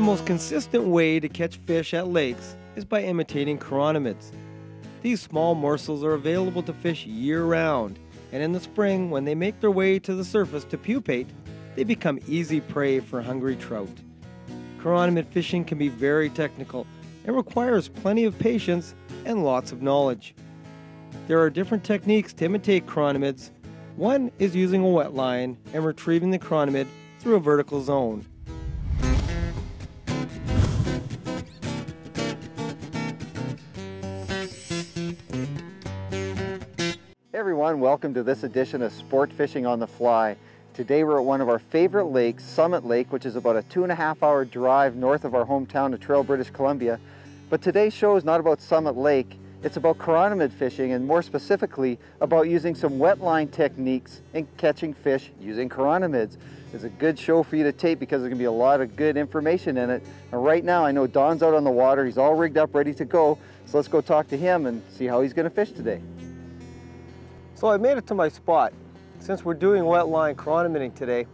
most consistent way to catch fish at lakes is by imitating chironomids. These small morsels are available to fish year-round, and in the spring, when they make their way to the surface to pupate, they become easy prey for hungry trout. Chironomid fishing can be very technical and requires plenty of patience and lots of knowledge. There are different techniques to imitate chironomids. One is using a wet line and retrieving the chironomid through a vertical zone. Hey everyone, welcome to this edition of Sport Fishing on the Fly. Today we're at one of our favorite lakes, Summit Lake, which is about a 2.5-hour drive north of our hometown of Trail, British Columbia. But today's show is not about Summit Lake, it's about chironomid fishing, and more specifically about using some wet line techniques and catching fish using chironomids. It's a good show for you to tape because there's going to be a lot of good information in it. And right now I know Don's out on the water, he's all rigged up, ready to go. So let's go talk to him and see how he's going to fish today. So I made it to my spot. Since we're doing wet line chironomiding today,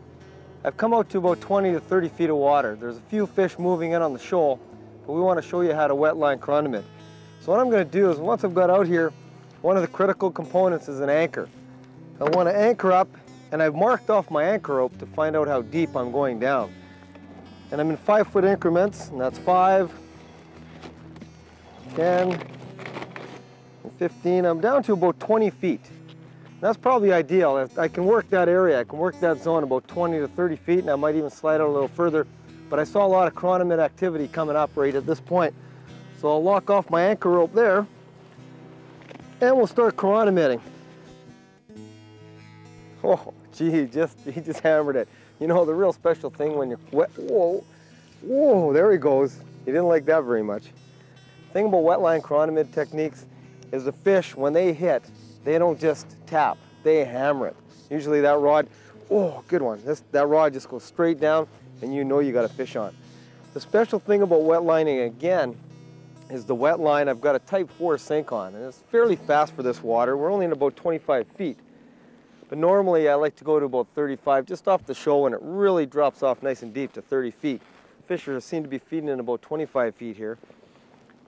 I've come out to about 20 to 30 feet of water. There's a few fish moving in on the shoal, but we want to show you how to wet line chironomid. So what I'm going to do is, once I've got out here, one of the critical components is an anchor. I want to anchor up, and I've marked off my anchor rope to find out how deep I'm going down. And I'm in 5-foot increments, and that's 5, 10, and 15. I'm down to about 20 feet. That's probably ideal. I can work that area, I can work that zone about 20 to 30 feet, and I might even slide out a little further. But I saw a lot of chironomid activity coming up right at this point. So I'll lock off my anchor rope there, and we'll start chironomiding. Oh, gee, he just hammered it. You know, the real special thing when you're wet, whoa, there he goes. He didn't like that very much. The thing about wetline chironomid techniques is the fish, when they hit, they don't just tap, they hammer it. Usually that rod, oh, good one. That rod just goes straight down and you know you got a fish on. The special thing about wet lining again is the wet line. I've got a type 4 sink on, and it's fairly fast for this water. We're only in about 25 feet. But normally I like to go to about 35, just off the shoal, and it really drops off nice and deep to 30 feet. Fish seem to be feeding in about 25 feet here.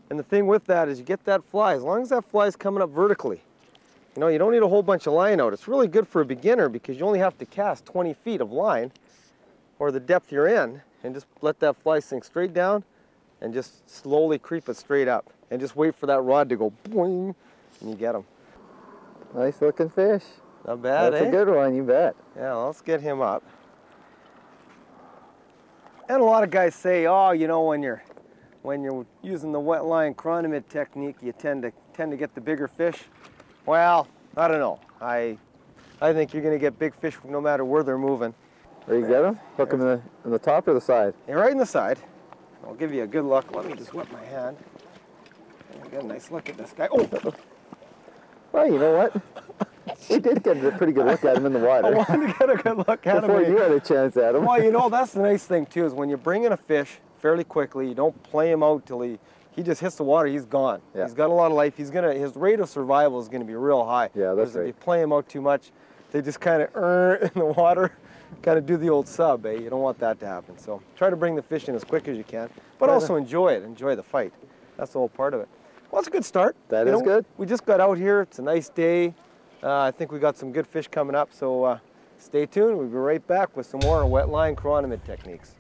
And the thing with that is you get that fly, as long as that fly is coming up vertically. You know, you don't need a whole bunch of line out. It's really good for a beginner because you only have to cast 20 feet of line, or the depth you're in, and just let that fly sink straight down and just slowly creep it straight up. And just wait for that rod to go boing, and you get them. Nice looking fish. Not bad, That's a good one, you bet. Yeah, let's get him up. And a lot of guys say, oh, you know, when you're using the wet line chironomid technique, you tend to get the bigger fish. Well, I don't know. I think you're going to get big fish no matter where they're moving. Where you get them? Hook them in the top or the side? Yeah, right in the side. I'll give you a good look. Let me just wet my hand. Get a nice look at this guy. Oh! Well, you know what? We did get a pretty good look at him in the water. I wanted to get a good look at him. Before you had a chance at him. Well, you know, that's the nice thing too, is when you bring in a fish fairly quickly, you don't play him out till he just hits the water, he's gone. Yeah. He's got a lot of life. His rate of survival is going to be real high. Yeah, that's right. If you play him out too much, they just kind of in the water, kind of do the old sub, eh? You don't want that to happen. So try to bring the fish in as quick as you can, but also enjoy it, enjoy the fight. That's the whole part of it. Well, it's a good start. That is good. We just got out here. It's a nice day. I think we got some good fish coming up, so stay tuned. We'll be right back with some more wet line chironomid techniques.